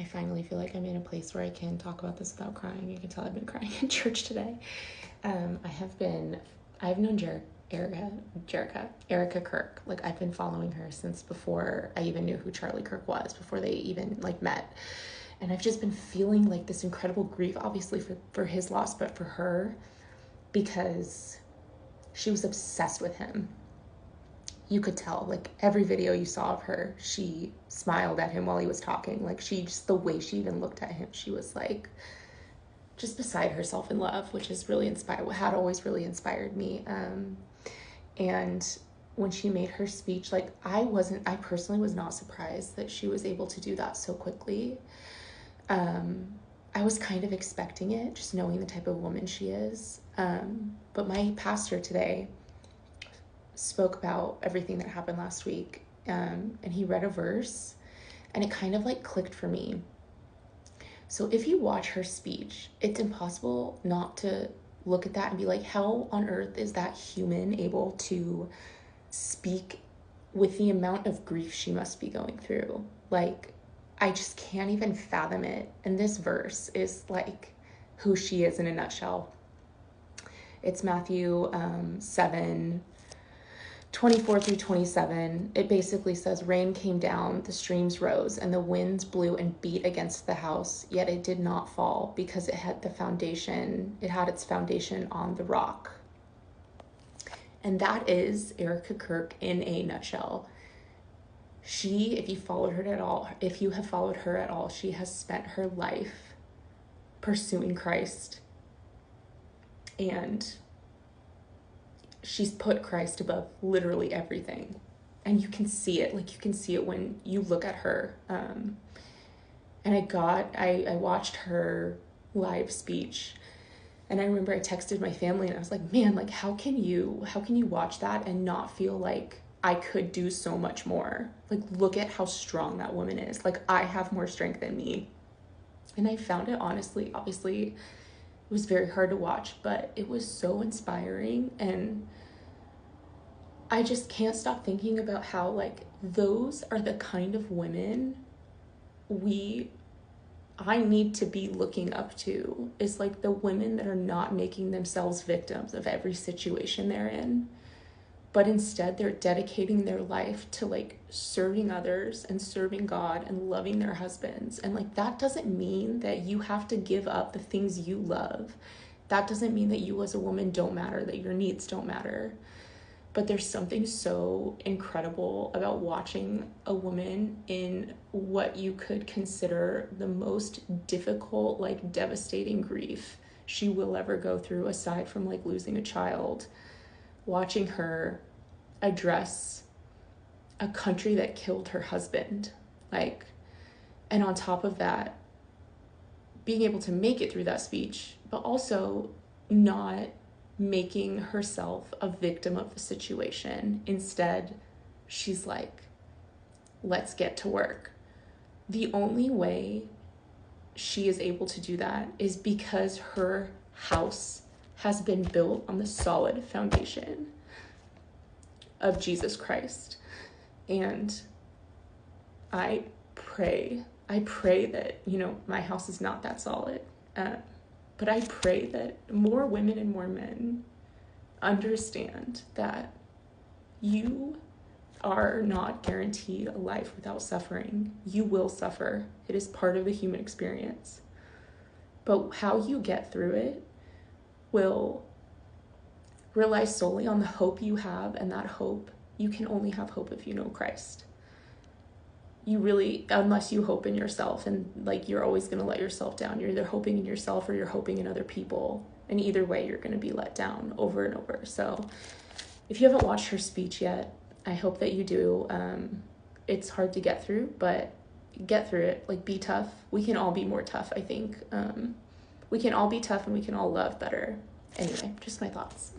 finally feel like I'm in a place where I can talk about this without crying. You can tell I've been crying in church today. I've known Erika Kirk. Like, I've been following her since before I even knew who Charlie Kirk was, before they even like met. And I've just been feeling like this incredible grief, obviously for his loss, but for her, because she was obsessed with him. You could tell, like, every video you saw of her, she smiled at him while he was talking. Like, just the way she even looked at him, she was like just beside herself in love, which is really had always really inspired me. And when she made her speech, like, I personally was not surprised that she was able to do that so quickly. I was kind of expecting it, just knowing the type of woman she is. But my pastor today spoke about everything that happened last week, and he read a verse, and it kind of like clicked for me. So if you watch her speech, it's impossible not to look at that and be like, how on earth is that human able to speak with the amount of grief she must be going through? Like, I just can't even fathom it. And this verse is like who she is in a nutshell. It's Matthew 7:24-27. It basically says, rain came down, the streams rose, and the winds blew and beat against the house, yet it did not fall, because it had its foundation on the rock. And that is Erika Kirk in a nutshell. If you have followed her at all, she has spent her life pursuing Christ, and she's put Christ above literally everything. And you can see it. Like, you can see it when you look at her. And I watched her live speech, and I remember I texted my family and I was like, man, like, how can you watch that and not feel like I could do so much more? Like, look at how strong that woman is. Like, I have more strength than me. And I found it, honestly, obviously, it was very hard to watch, but it was so inspiring. And I just can't stop thinking about how, like, those are the kind of women I need to be looking up to, is like the women that are not making themselves victims of every situation they're in, but instead they're dedicating their life to like serving others and serving God and loving their husbands. And like, that doesn't mean that you have to give up the things you love. That doesn't mean that you as a woman don't matter, that your needs don't matter. But there's something so incredible about watching a woman in what you could consider the most difficult, like devastating grief she will ever go through, aside from like losing a child. Watching her address a country that killed her husband, like, and on top of that, being able to make it through that speech, but also not making herself a victim of the situation. Instead, she's like, let's get to work. The only way she is able to do that is because her house has been built on the solid foundation of Jesus Christ. And I pray that, my house is not that solid. But I pray that more women and more men understand that you are not guaranteed a life without suffering. You will suffer. It is part of the human experience. But how you get through it will rely solely on the hope you have, and that hope, you can only have hope if you know Christ. Unless you hope in yourself, and like, you're always going to let yourself down. You're either hoping in yourself or you're hoping in other people, and either way you're going to be let down over and over. So if you haven't watched her speech yet, I hope that you do. It's hard to get through, but get through it. Like, be tough. We can all be more tough, I think. We can all be tough, and we can all love better. Anyway, just my thoughts.